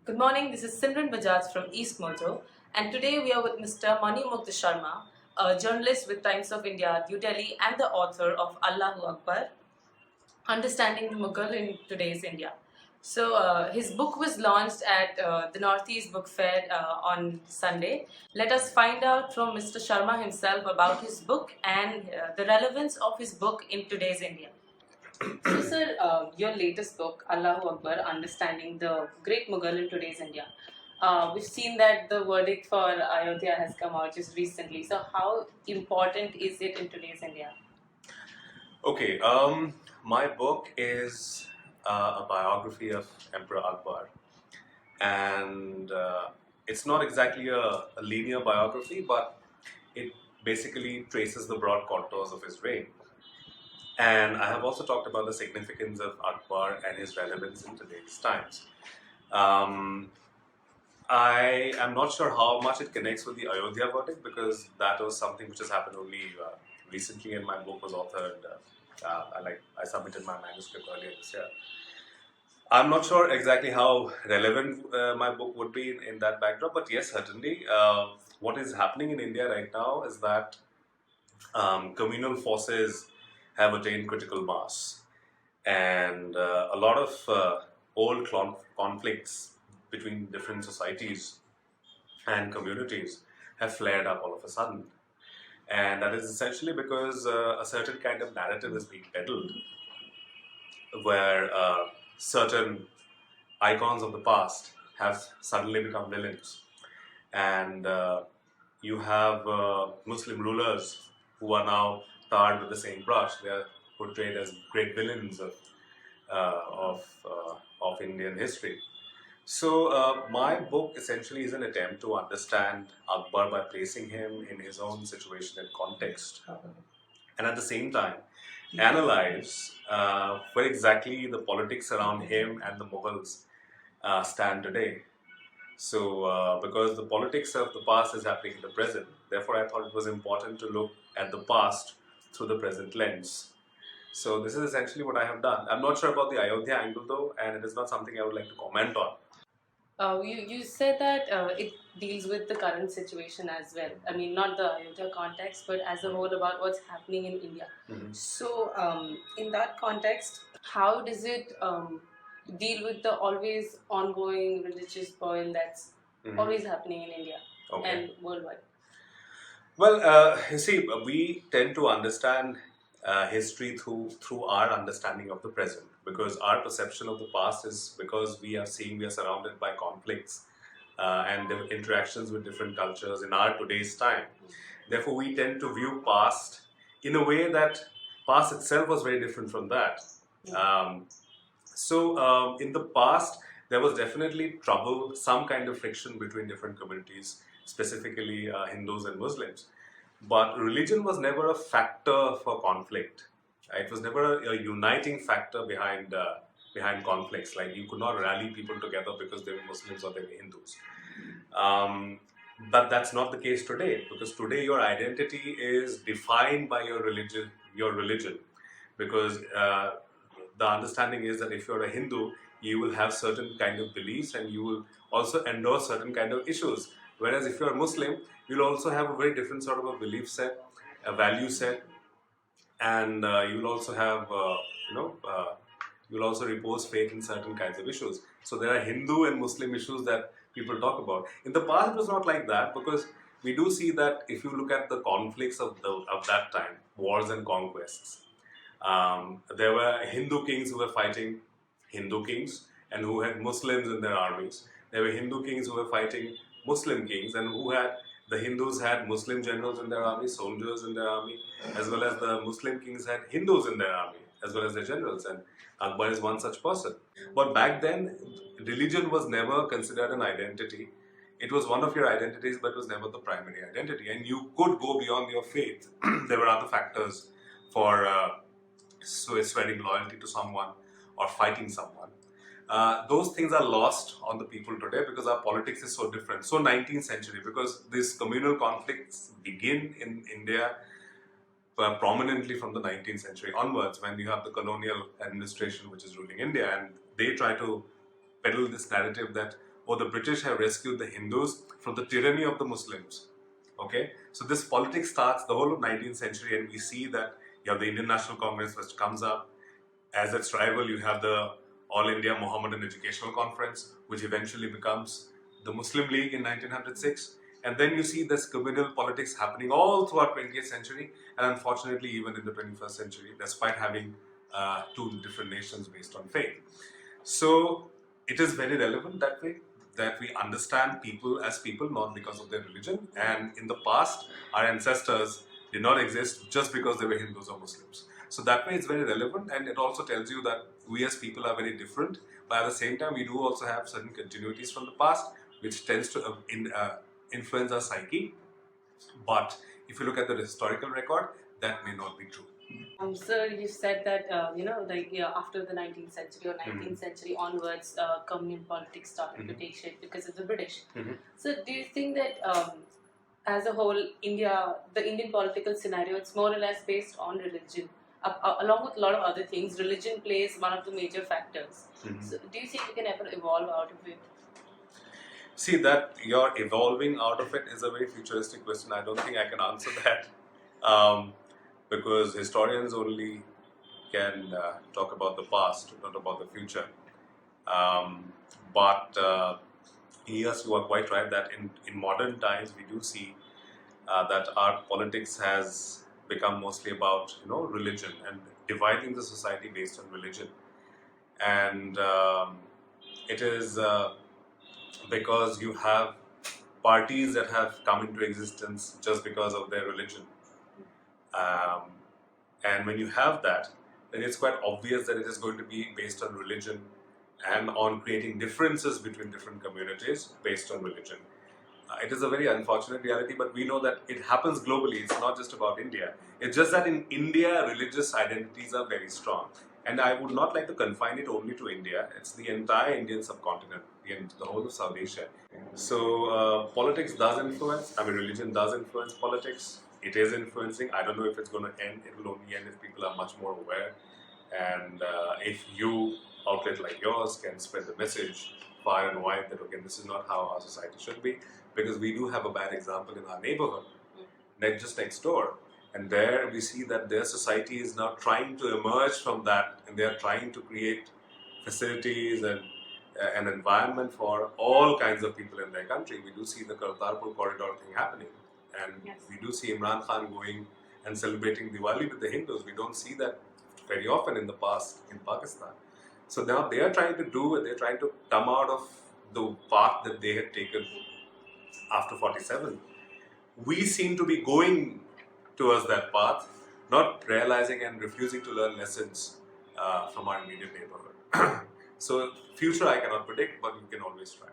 Good morning, this is Simran Bajaj from EastMojo, and today we are with Mr. Manimugdha Sharma, a journalist with Times of India, New Delhi, and the author of Allahu Akbar, Understanding the Mughal in Today's India. So, his book was launched at the Northeast Book Fair on Sunday. Let us find out from Mr. Sharma himself about his book and the relevance of his book in today's India. So, sir, your latest book, Allahu Akbar, Understanding the Great Mughal in Today's India. We've seen that the verdict for Ayodhya has come out just recently. So, how important is it in today's India? Okay, my book is a biography of Emperor Akbar, and it's not exactly a linear biography, but it basically traces the broad contours of his reign. And I have also talked about the significance of Akbar and his relevance in today's times. Um, I am not sure how much it connects with the Ayodhya verdict because that was something which has happened only recently, and my book was authored. I submitted my manuscript earlier this year. I'm not sure exactly how relevant my book would be in that backdrop, but yes, certainly. What is happening in India right now is that communal forces have attained critical mass, and a lot of old conflicts between different societies and communities have flared up all of a sudden. And that is essentially because a certain kind of narrative is being peddled where certain icons of the past have suddenly become villains. And you have Muslim rulers who are now tarred with the same brush. They are portrayed as great villains of Indian history. So my book essentially is an attempt to understand Akbar by placing him in his own situation and context, and at the same time analyze where exactly the politics around him and the Mughals stand today. So because the politics of the past is happening in the present, therefore I thought it was important to look at the past through the present lens. So this is essentially what I have done. I'm not sure about the Ayodhya angle though, and it is not something I would like to comment on. You said that it deals with the current situation as well. I mean, not the Ayodhya context, but as a whole about what's happening in India. Mhm. So, in that context, how does it deal with the always ongoing religious boil that's always happening in India and worldwide? Well, you see, we tend to understand history through our understanding of the present, because our perception of the past is because we are surrounded by conflicts and interactions with different cultures in our today's time. Therefore, we tend to view past in a way that past itself was very different from that. Um, in the past, there was definitely trouble, some kind of friction between different communities, specifically Hindus and Muslims. But religion was never a factor for conflict. It was never a uniting factor behind conflicts. Like you could not rally people together because they were Muslims or they were Hindus. But that's not the case today, because today your identity is defined by your religion. Your religion, because the understanding is that if you're a Hindu, you will have certain kind of beliefs and you will also endorse certain kind of issues. Whereas if you're a Muslim, you'll also have a very different sort of a belief set, a value set, and you'll also have, you'll also repose faith in certain kinds of issues. So there are Hindu and Muslim issues that people talk about. In the past, it was not like that, because we do see that if you look at the conflicts of that time, wars and conquests, there were Hindu kings who were fighting Hindu kings and who had Muslims in their armies. There were Hindu kings who were fighting Muslim kings and who had the Hindus had Muslim generals in their army, soldiers in their army, as well as the Muslim kings had Hindus in their army, as well as their generals. And Akbar is one such person. But back then, religion was never considered an identity. It was one of your identities, but it was never the primary identity. And you could go beyond your faith. There were other factors for swearing loyalty to someone or fighting someone. Those things are lost on the people today because our politics is so different. So 19th century, because these communal conflicts begin in India prominently from the 19th century onwards, when you have the colonial administration which is ruling India, and they try to peddle this narrative that, or the British have rescued the Hindus from the tyranny of the Muslims. Okay, so this politics starts the whole of 19th century, and we see that you have the Indian National Congress, which comes up. As its rival, you have the All India Mohammedan Educational Conference, which eventually becomes the Muslim League in 1906. And then you see this communal politics happening all throughout 20th century, and unfortunately even in the 21st century, despite having two different nations based on faith. So it is very relevant that way, that we understand people as people, not because of their religion. And in the past, our ancestors did not exist just because they were Hindus or Muslims. So that way it's very relevant, and it also tells you that we as people are very different, but at the same time we do also have certain continuities from the past, which tends to influence our psyche. But if you look at the historical record, that may not be true. Sir, you said that after the 19th century or 19th century onwards, communal politics started to take shape because of the British. So, do you think that as a whole, the Indian political scenario, it's more or less based on religion, along with a lot of other things? Religion plays one of the major factors. So, do you think we can ever evolve out of it? See, that you're evolving out of it is a very futuristic question. I don't think I can answer that. Because historians only can talk about the past, not about the future. But yes, you are quite right that in modern times we do see that our politics has become mostly about religion and dividing the society based on religion, and it is because you have parties that have come into existence just because of their religion. And when you have that, then it's quite obvious that it is going to be based on religion and on creating differences between different communities based on religion. It is a very unfortunate reality, but we know that it happens globally. It's not just about India. It's just that in India, religious identities are very strong. And I would not like to confine it only to India. It's the entire Indian subcontinent, the whole of South Asia. So politics does influence, religion does influence politics. It is influencing. I don't know if it's going to end. It will only end if people are much more aware. And if you, outlet like yours, can spread the message far and wide that, okay, this is not how our society should be. Because we do have a bad example in our neighborhood, just next door. And there we see that their society is now trying to emerge from that, and they are trying to create facilities and an environment for all kinds of people in their country. We do see the Kartarpur corridor thing happening, and we do see Imran Khan going and celebrating Diwali with the Hindus. We don't see that very often in the past in Pakistan. So now they are trying to come out of the path that they had taken after 47. We seem to be going towards that path, not realizing and refusing to learn lessons from our immediate neighborhood. So future I cannot predict, but we can always try.